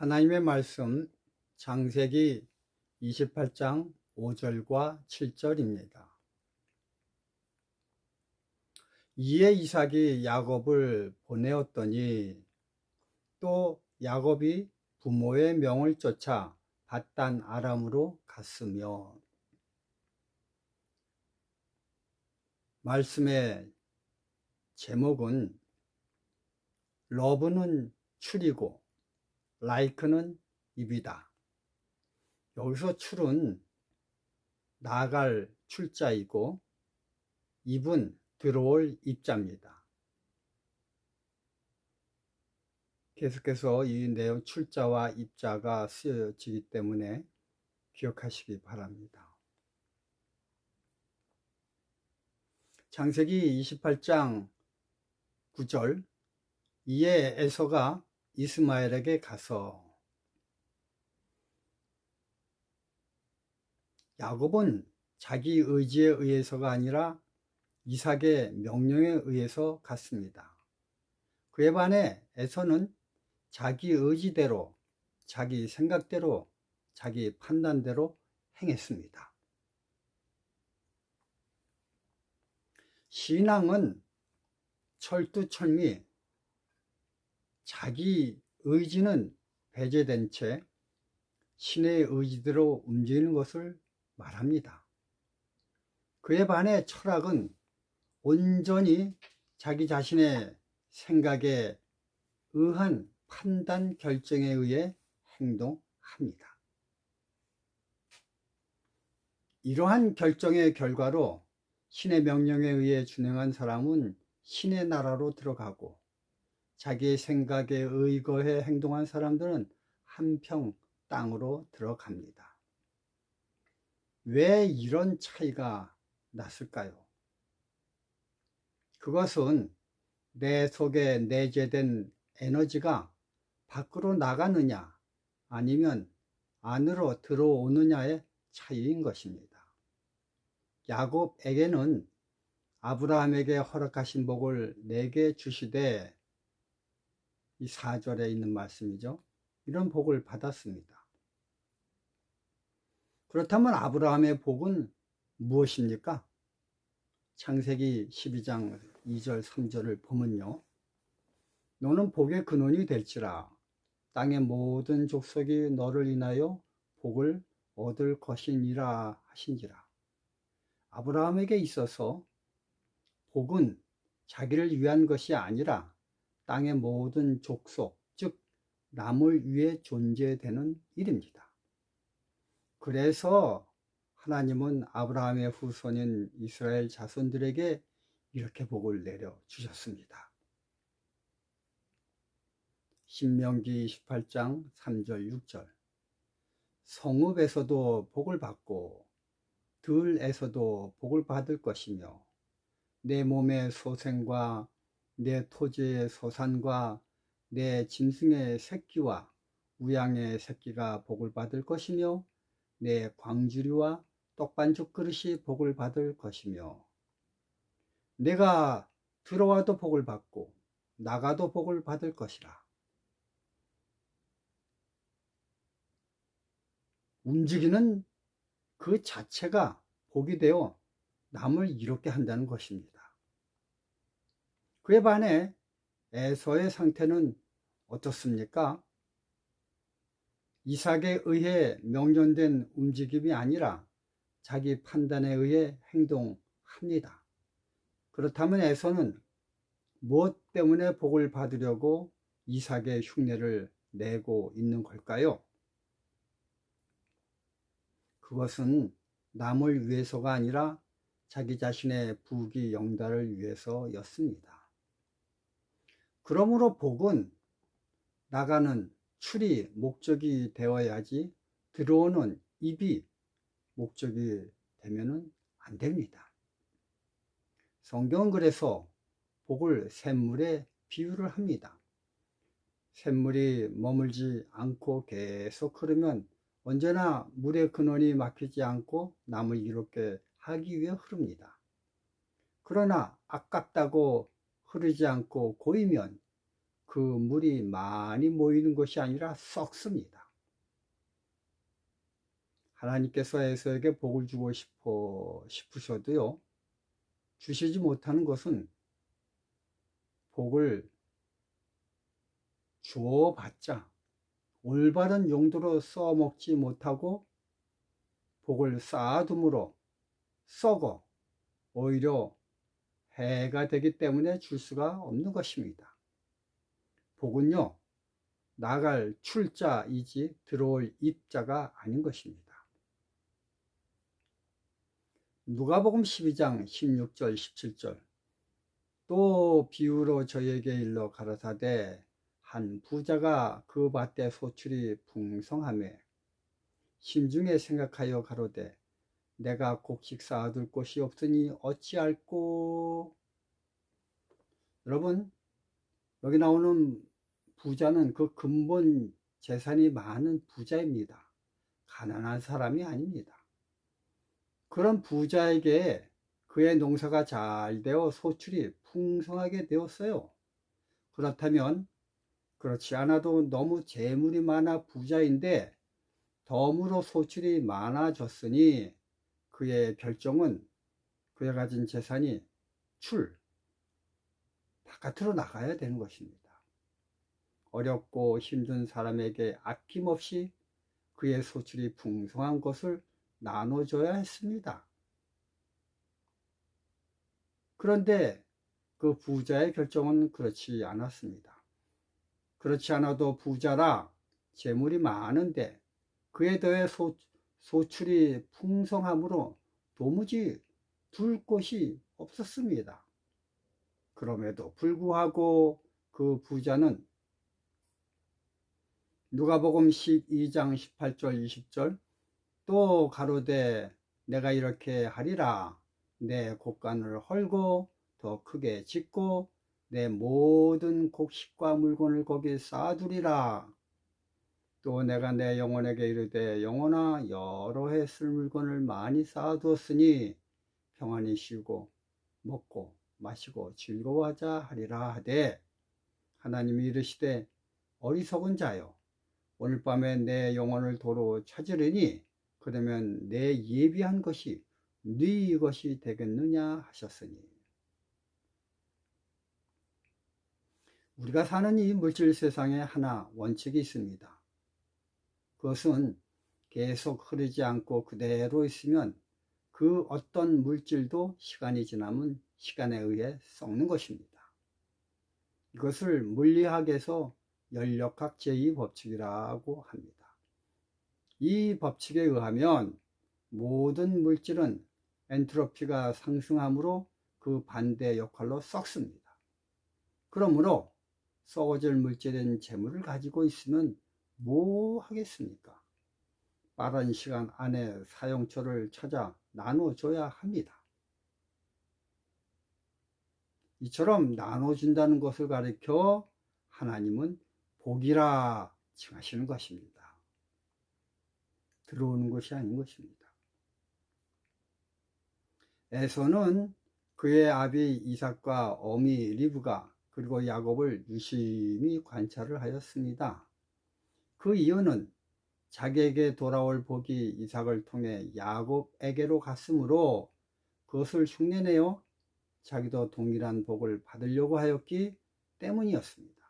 하나님의 말씀 창세기 28장 5절과 7절입니다. 이에 이삭이 야곱을 보내었더니 또 야곱이 부모의 명을 쫓아 밧단 아람으로 갔으며, 말씀의 제목은 러브는 출이고 라이크는 입이다. 여기서 출은 나갈 출자이고 입은 들어올 입자입니다. 계속해서 이 내용 출자와 입자가 쓰여지기 때문에 기억하시기 바랍니다. 창세기 28장 9절, 이에 에서가 이스마엘에게 가서, 야곱은 자기 의지에 의해서가 아니라 이삭의 명령에 의해서 갔습니다. 그에 반해 에서는 자기 의지대로, 자기 생각대로, 자기 판단대로 행했습니다. 신앙은 철두철미 자기 의지는 배제된 채 신의 의지대로 움직이는 것을 말합니다. 그에 반해 철학은 온전히 자기 자신의 생각에 의한 판단 결정에 의해 행동합니다. 이러한 결정의 결과로 신의 명령에 의해 준행한 사람은 신의 나라로 들어가고, 자기의 생각에 의거해 행동한 사람들은 한평 땅으로 들어갑니다. 왜 이런 차이가 났을까요? 그것은 내 속에 내재된 에너지가 밖으로 나가느냐 아니면 안으로 들어오느냐의 차이인 것입니다. 야곱에게는 아브라함에게 허락하신 복을 내게 주시되, 이 4절에 있는 말씀이죠. 이런 복을 받았습니다. 그렇다면 아브라함의 복은 무엇입니까? 창세기 12장 2절 3절을 보면요, 너는 복의 근원이 될지라 땅의 모든 족속이 너를 인하여 복을 얻을 것이니라 하신지라. 아브라함에게 있어서 복은 자기를 위한 것이 아니라 땅의 모든 족속, 즉 남을 위해 존재되는 일입니다. 그래서 하나님은 아브라함의 후손인 이스라엘 자손들에게 이렇게 복을 내려주셨습니다. 신명기 28장 3절 6절, 성읍에서도 복을 받고 들에서도 복을 받을 것이며, 내 몸의 소생과 내 토지의 소산과 내 짐승의 새끼와 우양의 새끼가 복을 받을 것이며, 내 광주리와 떡반죽 그릇이 복을 받을 것이며, 내가 들어와도 복을 받고 나가도 복을 받을 것이라. 움직이는 그 자체가 복이 되어 남을 이롭게 한다는 것입니다. 그에 반해 에서의 상태는 어떻습니까? 이삭에 의해 명령된 움직임이 아니라 자기 판단에 의해 행동합니다. 그렇다면 에서는 무엇 때문에 복을 받으려고 이삭의 흉내를 내고 있는 걸까요? 그것은 남을 위해서가 아니라 자기 자신의 부귀 영달을 위해서였습니다. 그러므로 복은 나가는 출이 목적이 되어야지 들어오는 입이 목적이 되면은 안 됩니다. 성경은 그래서 복을 샘물에 비유를 합니다. 샘물이 머물지 않고 계속 흐르면 언제나 물의 근원이 막히지 않고 남을 이롭게 하기 위해 흐릅니다. 그러나 아깝다고 흐르지 않고 고이면 그 물이 많이 모이는 것이 아니라 썩습니다. 하나님께서 에서에게 복을 주고 싶으셔도요, 주시지 못하는 것은 복을 주어봤자 올바른 용도로 써먹지 못하고 복을 쌓아둠으로 썩어 오히려 해가 되기 때문에 줄 수가 없는 것입니다. 복은요, 나갈 출자이지 들어올 입자가 아닌 것입니다. 누가복음 12장 16절 17절 또 비유로 저에게 일러 가라사대 한 부자가 그 밭에 소출이 풍성하매 심중에 생각하여 가로되 내가 곡식 쌓아둘 곳이 없으니 어찌할꼬. 여러분, 여기 나오는 부자는 그 근본 재산이 많은 부자입니다. 가난한 사람이 아닙니다. 그런 부자에게 그의 농사가 잘 되어 소출이 풍성하게 되었어요. 그렇다면 그렇지 않아도 너무 재물이 많아 부자인데 덤으로 소출이 많아졌으니 그의 결정은 그가 가진 재산이 바깥으로 나가야 되는 것입니다. 어렵고 힘든 사람에게 아낌없이 그의 소출이 풍성한 것을 나눠줘야 했습니다. 그런데 그 부자의 결정은 그렇지 않았습니다. 그렇지 않아도 부자라 재물이 많은데 그에 더해 소출이 풍성함으로 도무지 둘 곳이 없었습니다. 그럼에도 불구하고 그 부자는 누가복음 12장 18절 20절 또 가로되 내가 이렇게 하리라 내 곡간을 헐고 더 크게 짓고 내 모든 곡식과 물건을 거기 쌓아두리라. 또 내가 내 영혼에게 이르되 영혼아 여러 해 쓸 물건을 많이 쌓아두었으니 평안히 쉬고 먹고 마시고 즐거워하자 하리라 하되 하나님이 이르시되 어리석은 자여 오늘 밤에 내 영혼을 도로 찾으려니 그러면 내 예비한 것이 네 것이 되겠느냐 하셨으니. 우리가 사는 이 물질 세상에 하나 원칙이 있습니다. 그것은 계속 흐르지 않고 그대로 있으면 그 어떤 물질도 시간이 지나면 시간에 의해 썩는 것입니다. 이것을 물리학에서 연력학 제2법칙이라고 합니다. 이 법칙에 의하면 모든 물질은 엔트로피가 상승하므로 그 반대 역할로 썩습니다. 그러므로 썩어질 물질인 재물을 가지고 있으면 뭐 하겠습니까? 빠른 시간 안에 사용처를 찾아 나눠줘야 합니다. 이처럼 나눠준다는 것을 가리켜 하나님은 복이라 칭하시는 것입니다. 들어오는 것이 아닌 것입니다. 에서는 그의 아비 이삭과 어미 리브가 그리고 야곱을 유심히 관찰을 하였습니다. 그 이유는 자기에게 돌아올 복이 이삭을 통해 야곱에게로 갔으므로 그것을 흉내내어 자기도 동일한 복을 받으려고 하였기 때문이었습니다.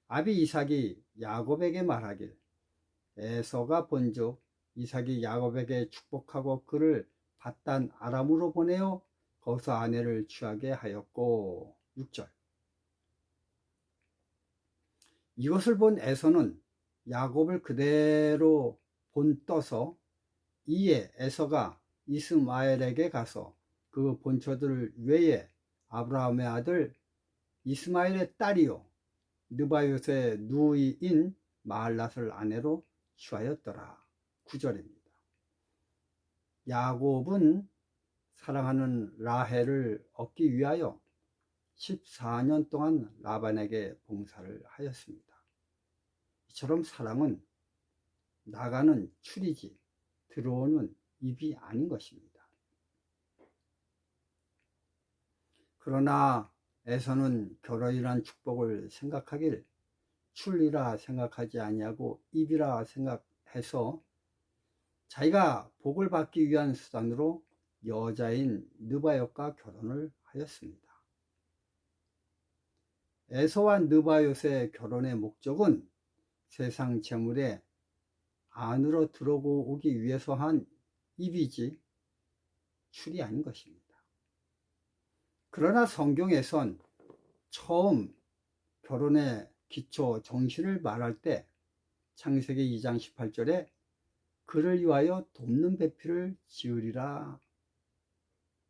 아비 이삭이 야곱에게 말하길 에서가 본즉 이삭이 야곱에게 축복하고 그를 밧단 아람으로 보내어 거기서 아내를 취하게 하였고. 6절 이것을 본 에서는 야곱을 그대로 본떠서 이에 에서가 이스마엘에게 가서 그 본처들 외에 아브라함의 아들 이스마엘의 딸이요 느바요스의 누이인 마할랏을 아내로 취하였더라. 9절입니다. 야곱은 사랑하는 라헬을 얻기 위하여 14년 동안 라반에게 봉사를 하였습니다. 이처럼 사랑은 나가는 출이지 들어오는 입이 아닌 것입니다. 그러나 에서는 결혼이란 축복을 생각하길 출이라 생각하지 아니하고 입이라 생각해서 자기가 복을 받기 위한 수단으로 여자인 느바롯과 결혼을 하였습니다. 에서와 느바롯의 결혼의 목적은 세상 재물에 안으로 들어오고 오기 위해서 한 입이지 출이 아닌 것입니다. 그러나 성경에선 처음 결혼의 기초 정신을 말할 때 창세기 2장 18절에 그를 위하여 돕는 배필을 지으리라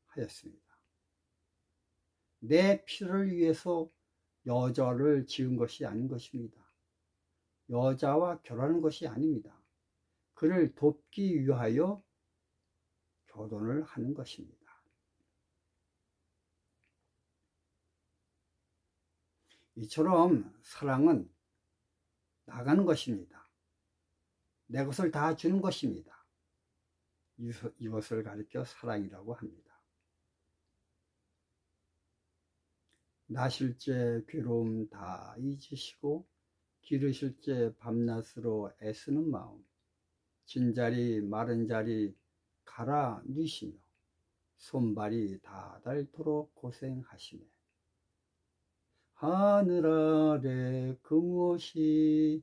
하였습니다. 내 피를 위해서 여자를 지은 것이 아닌 것입니다. 여자와 결혼하는 것이 아닙니다. 그를 돕기 위하여 결혼을 하는 것입니다. 이처럼 사랑은 나가는 것입니다. 내 것을 다 주는 것입니다. 이것을 가리켜 사랑이라고 합니다. 나실 때 괴로움 다 잊으시고 기르실 때 밤낮으로 애쓰는 마음, 진자리 마른 자리 갈아 누시며 손발이 다 닳도록 고생하시네. 하늘 아래 그 무엇이,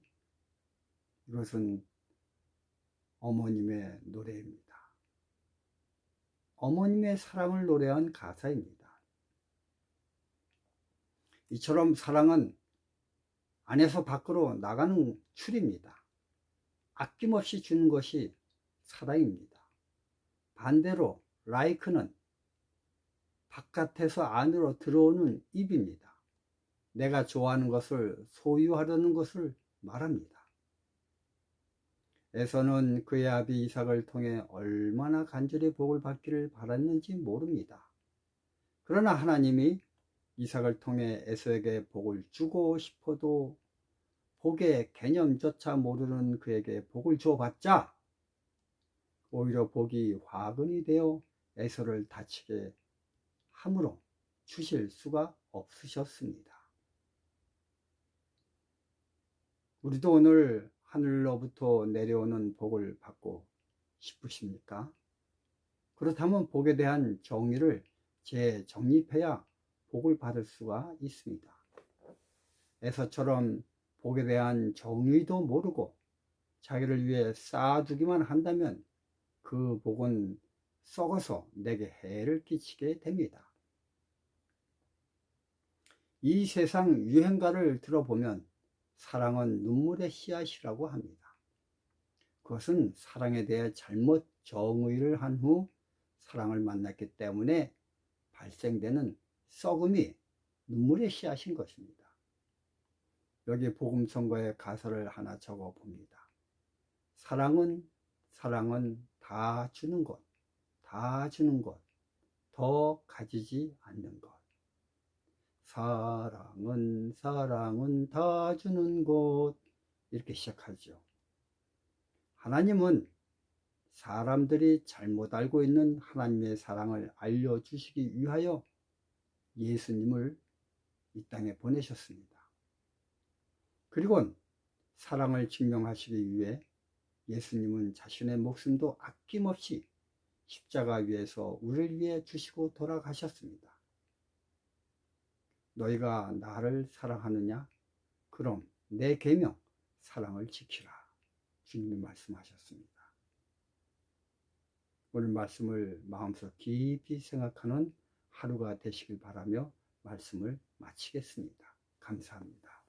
이것은 어머님의 노래입니다. 어머님의 사랑을 노래한 가사입니다. 이처럼 사랑은 안에서 밖으로 나가는 출입니다. 아낌없이 주는 것이 사랑입니다. 반대로 라이크는 바깥에서 안으로 들어오는 입입니다. 내가 좋아하는 것을 소유하려는 것을 말합니다. 에서는 그의 아비 이삭을 통해 얼마나 간절히 복을 받기를 바랐는지 모릅니다. 그러나 하나님이 이삭을 통해 에서에게 복을 주고 싶어도 복의 개념조차 모르는 그에게 복을 주어봤자 오히려 복이 화근이 되어 에서를 다치게 함으로 주실 수가 없으셨습니다. 우리도 오늘 하늘로부터 내려오는 복을 받고 싶으십니까? 그렇다면 복에 대한 정의를 재정립해야 복을 받을 수가 있습니다. 에서처럼 복에 대한 정의도 모르고 자기를 위해 쌓아두기만 한다면 그 복은 썩어서 내게 해를 끼치게 됩니다. 이 세상 유행가를 들어보면 사랑은 눈물의 씨앗이라고 합니다. 그것은 사랑에 대해 잘못 정의를 한 후 사랑을 만났기 때문에 발생되는 썩음이 눈물의 씨앗인 것입니다. 여기 복음성가의 가사를 하나 적어 봅니다. 사랑은 다 주는 것, 다 주는 것, 더 가지지 않는 것. 사랑은 다 주는 것. 이렇게 시작하죠. 하나님은 사람들이 잘못 알고 있는 하나님의 사랑을 알려주시기 위하여 예수님을 이 땅에 보내셨습니다. 그리고 사랑을 증명하시기 위해 예수님은 자신의 목숨도 아낌없이 십자가 위에서 우리를 위해 주시고 돌아가셨습니다. 너희가 나를 사랑하느냐? 그럼 내 계명 사랑을 지키라. 주님이 말씀하셨습니다. 오늘 말씀을 마음속 깊이 생각하는 하루가 되시길 바라며 말씀을 마치겠습니다. 감사합니다.